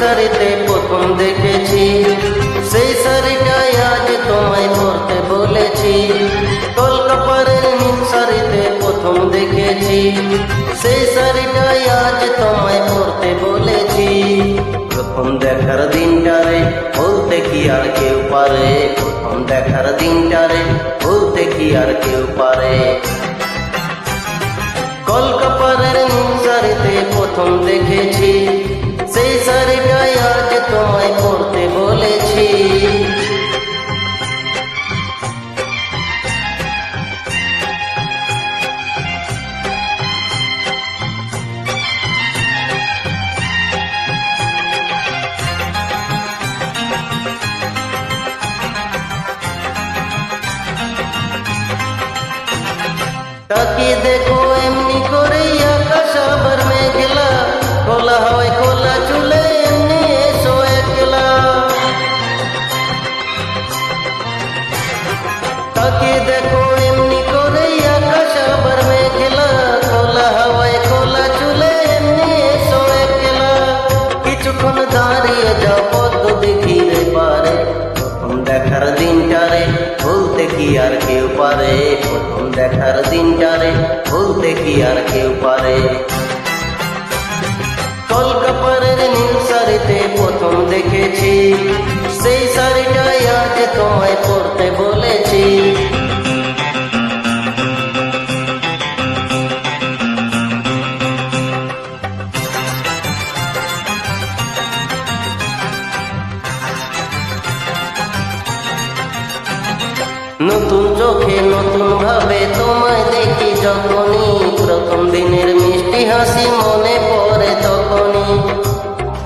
শাড়িতে প্রথম দেখেছি, সেই শাড়িটাই আজ তোমায় পরতে বলেছি। কলকাপাড়ের নীল শাড়িতে প্রথম দেখেছি, সেই শাড়িটাই আজ তোমায় পরতে বলেছি। প্রথম দেখার দিনটারে বলতে কি আর কেউ পারে, প্রথম দেখার দিনটারে বলতে কি আর কেউ পারে। কলকাপাড়ের নীল শাড়িতে প্রথম দেখেছি, সেই শাড়িটাই আজ তোমায় পরতে বলেছি। তাকিয়ে দেখো এমনি করে আকাশ আবার মেঘলা, খোলা হয় খোলা চুলে এমনি এসো একলা। তাকিয়ে দেখো এমনি করে আকাশ আবার মেঘলা, খোলা হাওয়ায় খোলা চুলে এমনি এসো একলা। কিছুক্ষণ দাঁড়িয়ে যাও পদ্ম দেখিয়ে পারে, প্রথম দেখার দিনটারে বলতে কি আর কেউ পারে, প্রথম দেখার দিনটারে বলতে কি আর কেউ পারে। কলকাপাড়ের নীল শাড়িতে প্রথম দেখেছি, সেই শাড়িটাই আজ তোমায় পরতে বলেছি। নতুন চোখে নতুন ভাবে তোমায় দেখি যখনই, প্রথম দিনের মিষ্টি হাসি মনে পড়ে তখনই।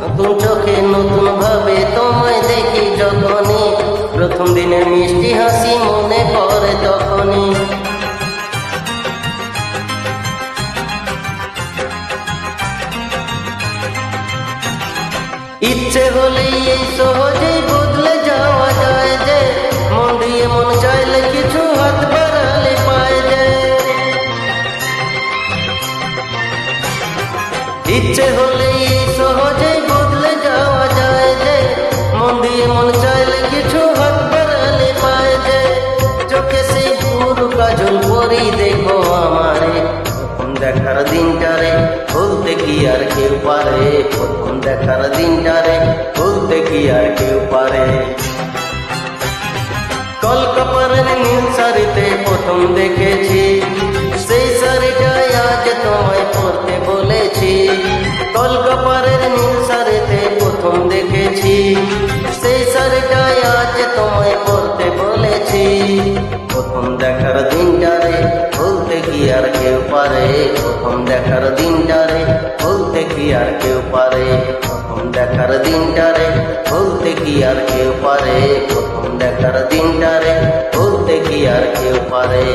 নতুন চোখে নতুন ভাবে তোমায় দেখি যখনই, প্রথম দিনের মিষ্টি হাসি মনে পড়ে তখনই। ইচ্ছে হলেই এই সহজেই বদলে যাওয়া যায় যে, মন দিয়ে মন চাইলে কিছু হাত বাড়ালে পায় যে। ইচ্ছে হলেই এই সহজেই বদলে যাওয়া যায় যে, মন দিয়ে মন চাইলে কিছু হাত বাড়ালে পায় যে। চোখে সেই পুরো কাজল পরি দেখো আমারে, প্রথম দেখার দিনটারে বলতে কি আর কেউ পারে, প্রথম দেখার দিনটারে বলতে কি আর কেউ পারে। কলকাপাড়ের নীল শাড়িতে প্রথম দেখেছি, সেই শাড়িটাই আজ তোমায় পরতে বলেছি। কলকাপাড়ের নীল শাড়িতে প্রথম দেখেছি, সেই শাড়িটাই আজ তোমায় পরতে বলেছি। প্রথম দেখার দিনটারে বলতে কি আর কেউ পারে, প্রথম দেখার দিনটারে বলতে কি আর কেউ পারে, প্রথম দেখার দিনটারে বলতে কি আর কেউ পারে, প্রথম দেখার দিনটারে বলতে কি আর কেউ পারে।